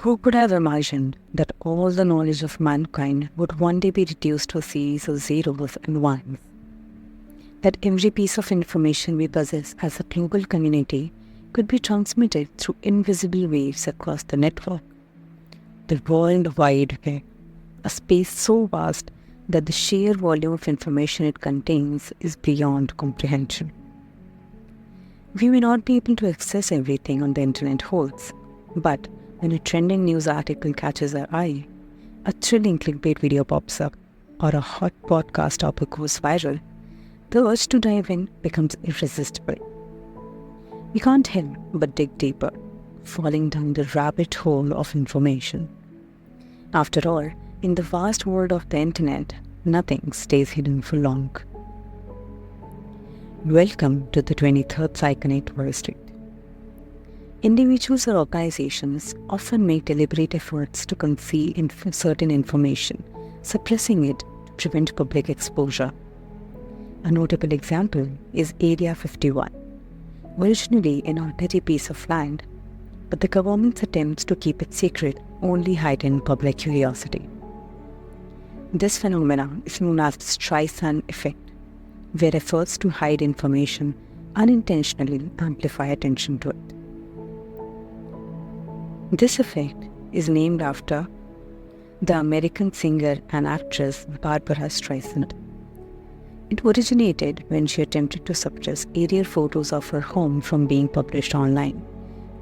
Who could have imagined that all the knowledge of mankind would one day be reduced to a series of zeros and ones? That every piece of information we possess as a global community could be transmitted through invisible waves across the network. The World Wide Web, a space so vast that the sheer volume of information it contains is beyond comprehension. We may not be able to access everything on the internet holds, but when a trending news article catches our eye, a thrilling clickbait video pops up, or a hot podcast topic goes viral, the urge to dive in becomes irresistible. We can't help but dig deeper, falling down the rabbit hole of information. After all, in the vast world of the internet, nothing stays hidden for long. Welcome to the 23rd Psychonaut Wall Street. Individuals or organizations often make deliberate efforts to conceal certain information, suppressing it to prevent public exposure. A notable example is Area 51, originally an ordinary piece of land, but the government's attempts to keep it secret only heightened public curiosity. This phenomenon is known as the Streisand effect, where efforts to hide information unintentionally amplify attention to it. This effect is named after the American singer and actress Barbara Streisand. It originated when she attempted to suppress aerial photos of her home from being published online,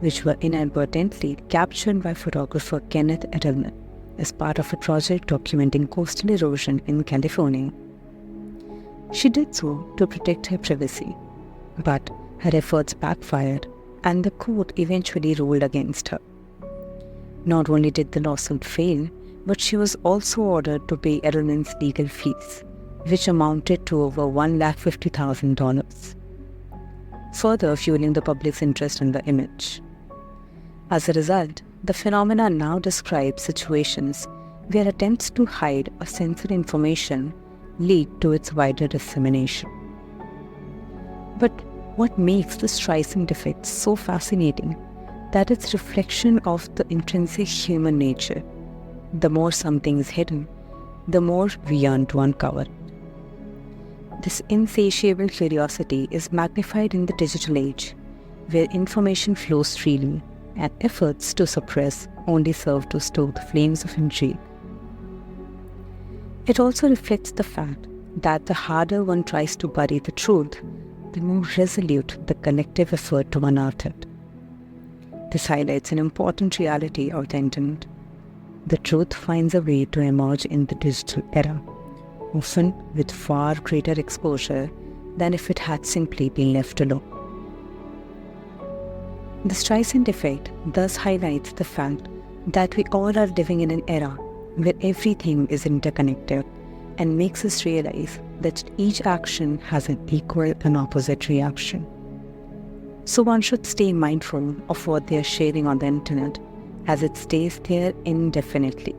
which were inadvertently captured by photographer Kenneth Edelman as part of a project documenting coastal erosion in California. She did so to protect her privacy, but her efforts backfired and the court eventually ruled against her. Not only did the lawsuit fail, but she was also ordered to pay Edelman's legal fees, which amounted to over $150,000, further fueling the public's interest in the image. As a result, the phenomena now describes situations where attempts to hide or censor information lead to its wider dissemination. But what makes the Streisand effect so fascinating that it's a reflection of the intrinsic human nature. The more something is hidden, the more we yearn to uncover it. This insatiable curiosity is magnified in the digital age, where information flows freely and efforts to suppress only serve to stoke the flames of intrigue. It also reflects the fact that the harder one tries to bury the truth, the more resolute the collective effort to unearth it. This highlights an important reality of the internet. The truth finds a way to emerge in the digital era, often with far greater exposure than if it had simply been left alone. The Streisand effect thus highlights the fact that we all are living in an era where everything is interconnected and makes us realize that each action has an equal and opposite reaction. So one should stay mindful of what they are sharing on the internet, as it stays there indefinitely,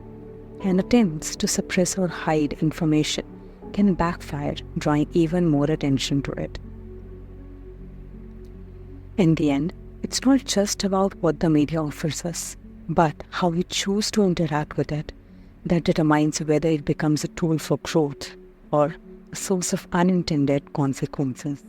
and attempts to suppress or hide information can backfire, drawing even more attention to it. In the end, it's not just about what the media offers us, but how we choose to interact with it that determines whether it becomes a tool for growth or a source of unintended consequences.